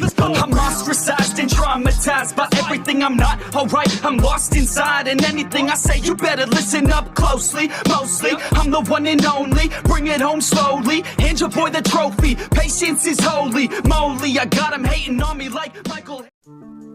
I'm ostracized and traumatized by everything I'm not alright. I'm lost inside, and anything I say you better listen up closely. Mostly, I'm the one and only. Bring it home slowly. Hand your boy the trophy. Patience is holy moly. I got him hating on me like Michael.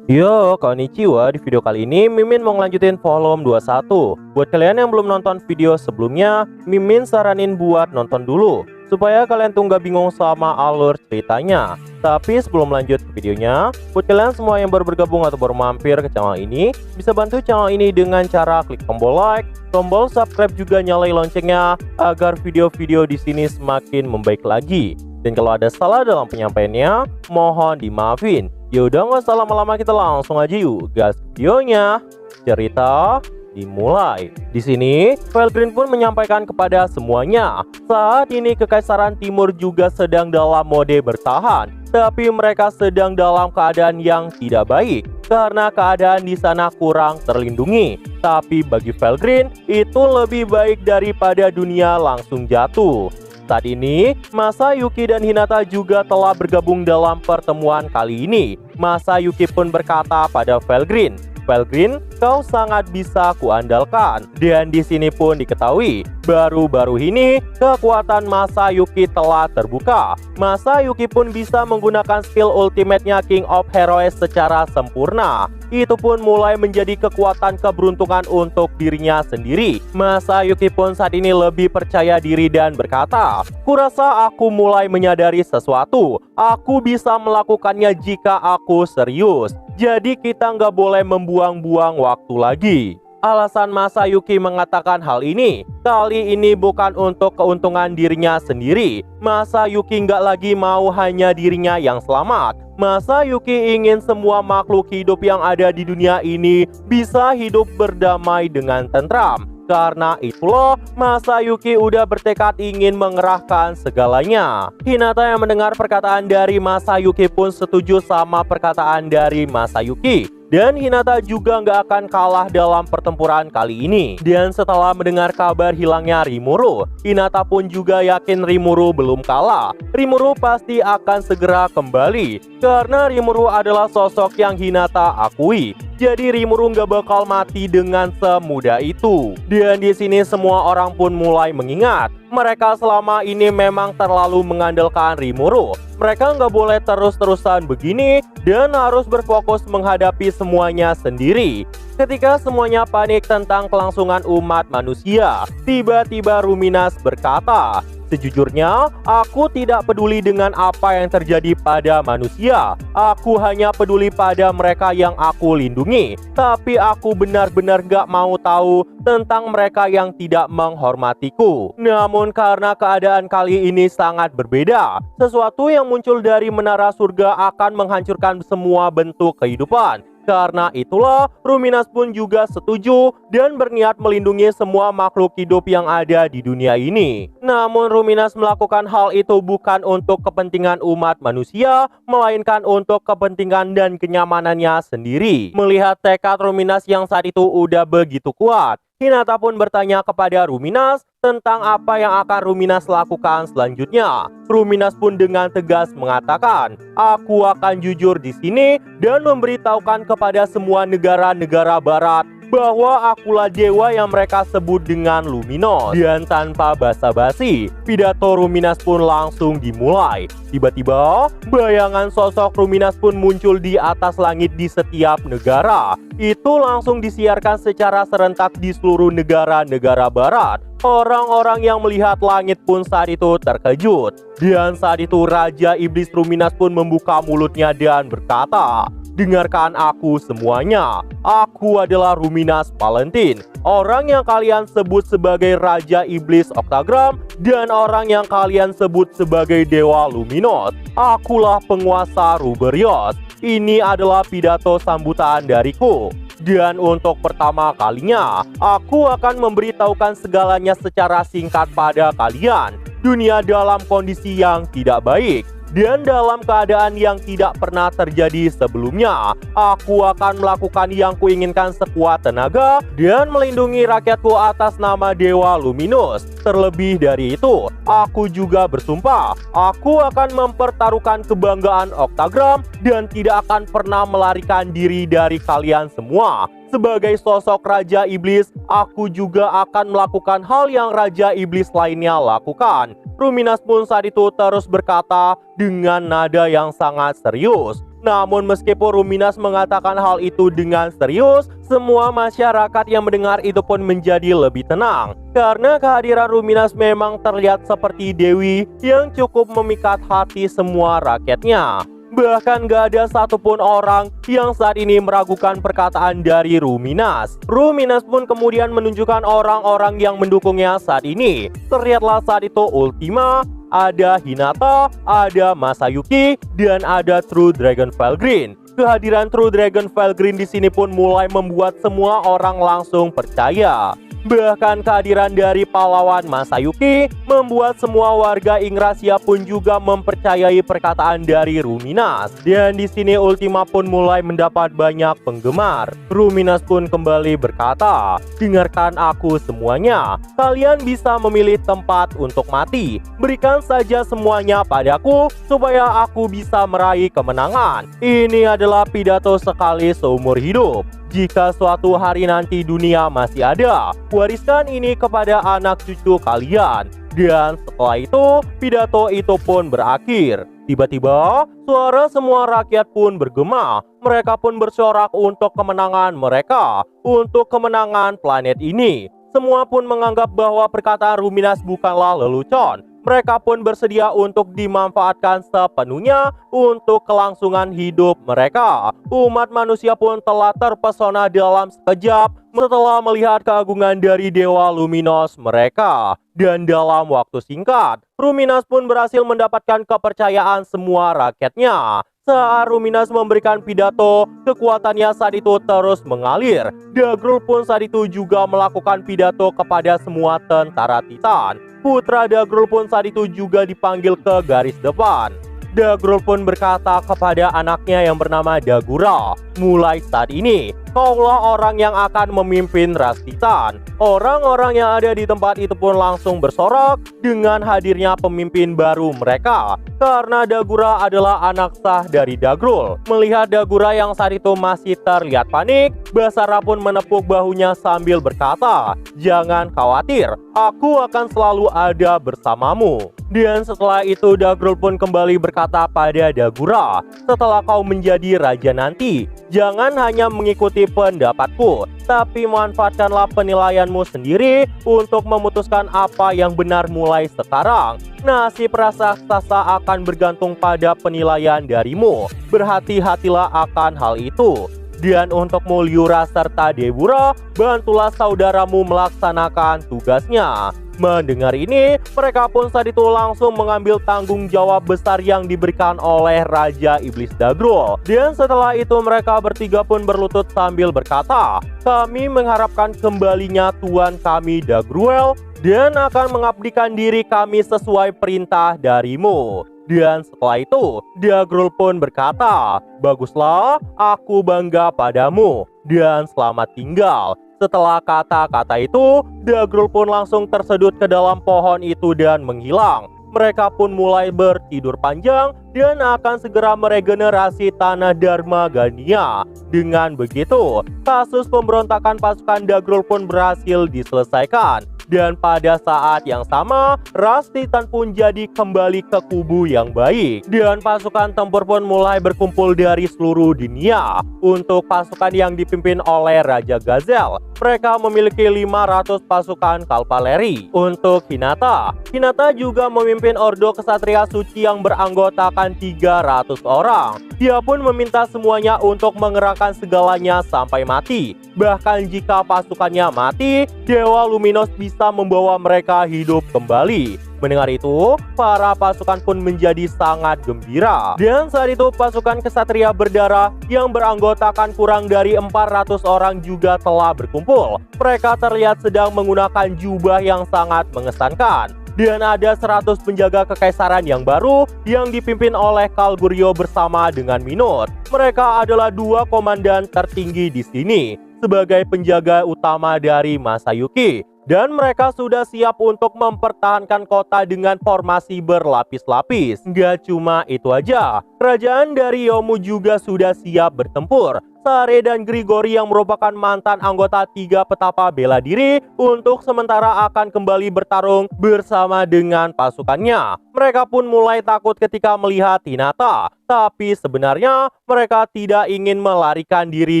Yo, konnichiwa. Di video kali ini Mimin mau ngelanjutin volume 21. Buat kalian yang belum nonton video sebelumnya, Mimin saranin buat nonton dulu supaya kalian tuh nggak bingung sama alur ceritanya. Tapi sebelum lanjut ke videonya, buat kalian semua yang baru bergabung atau baru mampir ke channel ini, bisa bantu channel ini dengan cara klik tombol like, tombol subscribe, juga nyalain loncengnya agar video-video di sini semakin membaik lagi. Dan kalau ada salah dalam penyampaiannya, mohon dimaafin. Yaudah, nggak usah lama-lama, kita langsung aja yuk gas videonya. Cerita dimulai. Di sini, Felgrin pun menyampaikan kepada semuanya, saat ini Kekaisaran Timur juga sedang dalam mode bertahan, tapi mereka sedang dalam keadaan yang tidak baik karena keadaan di sana kurang terlindungi. Tapi bagi Felgrin, itu lebih baik daripada dunia langsung jatuh. Saat ini, Masayuki dan Hinata juga telah bergabung dalam pertemuan kali ini. Masayuki pun berkata pada Felgrin, "Felgrin, kau sangat bisa kuandalkan." Dan di sini pun diketahui, baru-baru ini kekuatan Masayuki telah terbuka. Masayuki pun bisa menggunakan skill ultimate-nya King of Heroes secara sempurna. Itu pun mulai menjadi kekuatan keberuntungan untuk dirinya sendiri. Masayuki pun saat ini lebih percaya diri dan berkata, "Kurasa aku mulai menyadari sesuatu. Aku bisa melakukannya jika aku serius. Jadi kita nggak boleh membuang-buang waktu lagi." Alasan Masayuki mengatakan hal ini, kali ini bukan untuk keuntungan dirinya sendiri. Masayuki nggak lagi mau hanya dirinya yang selamat. Masayuki ingin semua makhluk hidup yang ada di dunia ini bisa hidup berdamai dengan tentram. Karena itulah Masayuki udah bertekad ingin mengerahkan segalanya. Hinata yang mendengar perkataan dari Masayuki pun setuju sama perkataan dari Masayuki. Dan Hinata juga nggak akan kalah dalam pertempuran kali ini. Dan setelah mendengar kabar hilangnya Rimuru, Hinata pun juga yakin Rimuru belum kalah. Rimuru pasti akan segera kembali, karena Rimuru adalah sosok yang Hinata akui. Jadi Rimuru nggak bakal mati dengan semudah itu. Dan di sini semua orang pun mulai mengingat, mereka selama ini memang terlalu mengandalkan Rimuru. Mereka nggak boleh terus-terusan begini dan harus berfokus menghadapi semuanya sendiri. Ketika semuanya panik tentang kelangsungan umat manusia, tiba-tiba Ruminas berkata, "Sejujurnya, aku tidak peduli dengan apa yang terjadi pada manusia. Aku hanya peduli pada mereka yang aku lindungi. Tapi aku benar-benar gak mau tahu tentang mereka yang tidak menghormatiku." Namun karena keadaan kali ini sangat berbeda, sesuatu yang muncul dari menara surga akan menghancurkan semua bentuk kehidupan. Karena itulah Ruminas pun juga setuju dan berniat melindungi semua makhluk hidup yang ada di dunia ini. Namun Ruminas melakukan hal itu bukan untuk kepentingan umat manusia, melainkan untuk kepentingan dan kenyamanannya sendiri. Melihat tekad Ruminas yang saat itu udah begitu kuat, Hinata pun bertanya kepada Ruminas tentang apa yang akan Ruminas lakukan selanjutnya. Ruminas pun dengan tegas mengatakan, "Aku akan jujur di sini dan memberitahukan kepada semua negara-negara barat bahwa akulah dewa yang mereka sebut dengan Luminos." Dan tanpa basa-basi, pidato Ruminas pun langsung dimulai. Tiba-tiba, bayangan sosok Ruminas pun muncul di atas langit di setiap negara. Itu langsung disiarkan secara serentak di seluruh negara-negara barat. Orang-orang yang melihat langit pun saat itu terkejut. Dan saat itu Raja Iblis Ruminas pun membuka mulutnya dan berkata, "Dengarkan aku semuanya. Aku adalah Ruminas Valentin, orang yang kalian sebut sebagai Raja Iblis Octagram dan orang yang kalian sebut sebagai Dewa Luminos. Akulah penguasa Ruberios. Ini adalah pidato sambutan dariku. Dan untuk pertama kalinya, aku akan memberitahukan segalanya secara singkat pada kalian. Dunia dalam kondisi yang tidak baik. Dan dalam keadaan yang tidak pernah terjadi sebelumnya, aku akan melakukan yang kuinginkan sekuat tenaga dan melindungi rakyatku atas nama Dewa Luminous. Terlebih dari itu, aku juga bersumpah, aku akan mempertaruhkan kebanggaan Octagram dan tidak akan pernah melarikan diri dari kalian semua. Sebagai sosok Raja Iblis, aku juga akan melakukan hal yang Raja Iblis lainnya lakukan. Ruminas pun saat itu terus berkata dengan nada yang sangat serius. Namun meskipun Ruminas mengatakan hal itu dengan serius, semua masyarakat yang mendengar itu pun menjadi lebih tenang. Karena kehadiran Ruminas memang terlihat seperti Dewi yang cukup memikat hati semua rakyatnya. Bahkan gak ada satupun orang yang saat ini meragukan perkataan dari Ruminas. Ruminas pun kemudian menunjukkan orang-orang yang mendukungnya saat ini. Terlihatlah saat itu Ultima, ada Hinata, ada Masayuki, dan ada True Dragon Valgrind. Kehadiran True Dragon Valgrind di sini pun mulai membuat semua orang langsung percaya. Bahkan kehadiran dari pahlawan Masayuki membuat semua warga Yggdrasil pun juga mempercayai perkataan dari Ruminas. Dan di sini Ultima pun mulai mendapat banyak penggemar. Ruminas pun kembali berkata, "Dengarkan aku semuanya. Kalian bisa memilih tempat untuk mati. Berikan saja semuanya padaku supaya aku bisa meraih kemenangan. Ini adalah pidato sekali seumur hidup. Jika suatu hari nanti dunia masih ada, wariskan ini kepada anak cucu kalian." Dan setelah itu, pidato itu pun berakhir. Tiba-tiba, suara semua rakyat pun bergema. Mereka pun bersorak untuk kemenangan mereka, untuk kemenangan planet ini. Semua pun menganggap bahwa perkataan Ruminas bukanlah lelucon. Mereka pun bersedia untuk dimanfaatkan sepenuhnya untuk kelangsungan hidup mereka. Umat manusia pun telah terpesona dalam sekejap setelah melihat keagungan dari Dewa Luminous mereka. Dan dalam waktu singkat, Ruminas pun berhasil mendapatkan kepercayaan semua rakyatnya. Saat Ruminas memberikan pidato, kekuatannya saat itu terus mengalir. Dagrul pun saat itu juga melakukan pidato kepada semua tentara Titan. Putra Dagrul pun saat itu juga dipanggil ke garis depan. Dagrul pun berkata kepada anaknya yang bernama Dagura, "Mulai saat ini, kaulah orang yang akan memimpin ras Titan." Orang-orang yang ada di tempat itu pun langsung bersorak dengan hadirnya pemimpin baru mereka. Karena Dagura adalah anak sah dari Dagrul. Melihat Dagura yang saat itu masih terlihat panik, Basara pun menepuk bahunya sambil berkata, "Jangan khawatir, aku akan selalu ada bersamamu." Dan setelah itu Dagrul pun kembali berkata pada Dagura, "Setelah kau menjadi raja nanti, jangan hanya mengikuti pendapatku, tapi manfaatkanlah penilaianmu sendiri untuk memutuskan apa yang benar mulai sekarang. Nasib raksasa akan bergantung pada penilaian darimu. Berhati-hatilah akan hal itu. Dan untuk Mulyura serta Debura, bantulah saudaramu melaksanakan tugasnya." Mendengar ini, mereka pun saat itu langsung mengambil tanggung jawab besar yang diberikan oleh Raja Iblis Dagrul. Dan setelah itu mereka bertiga pun berlutut sambil berkata, "Kami mengharapkan kembalinya Tuan kami Dagruel dan akan mengabdikan diri kami sesuai perintah darimu." Dan setelah itu, Dagrul pun berkata, "Baguslah, aku bangga padamu dan selamat tinggal." Setelah kata-kata itu, Dagrul pun langsung tersedut ke dalam pohon itu dan menghilang. Mereka pun mulai bertidur panjang dan akan segera meregenerasi tanah Dharma Gania. Dengan begitu, kasus pemberontakan pasukan Dagrul pun berhasil diselesaikan. Dan pada saat yang sama, ras Titan pun jadi kembali ke kubu yang baik. Dan pasukan tempur pun mulai berkumpul dari seluruh dunia. Untuk pasukan yang dipimpin oleh Raja Gazel, mereka memiliki 500 pasukan Kalpaleri. Untuk Hinata juga memimpin ordo kesatria suci yang beranggotakan 300 orang. Dia pun meminta semuanya untuk mengerahkan segalanya sampai mati. Bahkan jika pasukannya mati, Dewa Luminous bisa membawa mereka hidup kembali. Mendengar itu, para pasukan pun menjadi sangat gembira. Dan saat itu pasukan kesatria berdarah yang beranggotakan kurang dari 400 orang juga telah berkumpul. Mereka terlihat sedang menggunakan jubah yang sangat mengesankan. Dan ada 100 penjaga kekaisaran yang baru yang dipimpin oleh Kalgurio bersama dengan Minut. Mereka adalah dua komandan tertinggi di sini sebagai penjaga utama dari Masayuki. Dan mereka sudah siap untuk mempertahankan kota dengan formasi berlapis-lapis. Gak cuma itu aja, kerajaan dari Yomu juga sudah siap bertempur. Sare dan Grigori yang merupakan mantan anggota 3 petapa bela diri untuk sementara akan kembali bertarung bersama dengan pasukannya. Mereka pun mulai takut ketika melihat Hinata. Tapi sebenarnya mereka tidak ingin melarikan diri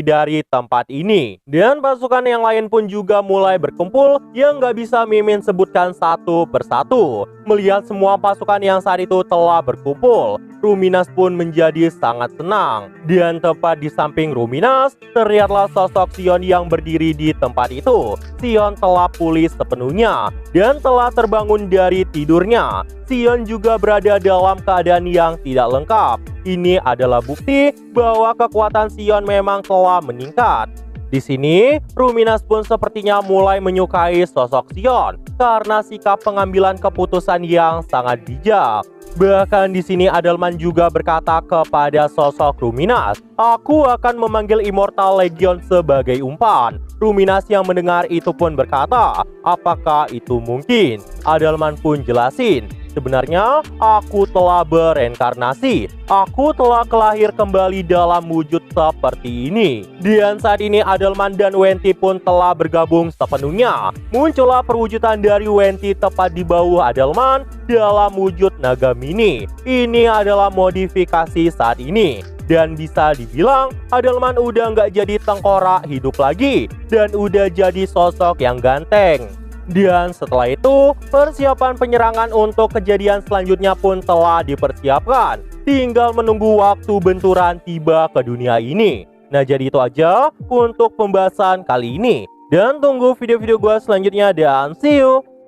dari tempat ini. Dan pasukan yang lain pun juga mulai berkumpul yang gak bisa Mimin sebutkan satu persatu. Melihat semua pasukan yang saat itu telah berkumpul, Ruminas pun menjadi sangat senang. Dan tepat di samping Ruminas, terlihatlah sosok Sion yang berdiri di tempat itu. Sion telah pulih sepenuhnya dan telah terbangun dari tidurnya. Sion juga berada dalam keadaan yang tidak lengkap. Ini adalah bukti bahwa kekuatan Sion memang telah meningkat. Di sini, Ruminas pun sepertinya mulai menyukai sosok Sion karena sikap pengambilan keputusan yang sangat bijak. Bahkan di sini Adelman juga berkata kepada sosok Ruminas, "Aku akan memanggil Immortal Legion sebagai umpan." Ruminas yang mendengar itu pun berkata, "Apakah itu mungkin?" Adelman pun jelasin, "Sebenarnya aku telah bereinkarnasi. Aku telah kelahir kembali dalam wujud seperti ini." Dan saat ini Adelman dan Wenti pun telah bergabung sepenuhnya. Muncullah perwujudan dari Wenti tepat di bawah Adelman dalam wujud naga mini. Ini adalah modifikasi saat ini. Dan bisa dibilang Adelman udah nggak jadi tengkorak hidup lagi dan udah jadi sosok yang ganteng. Dan setelah itu, persiapan penyerangan untuk kejadian selanjutnya pun telah dipersiapkan. Tinggal menunggu waktu benturan tiba ke dunia ini. Nah, jadi itu aja untuk pembahasan kali ini. Dan tunggu video-video gue selanjutnya dan see you!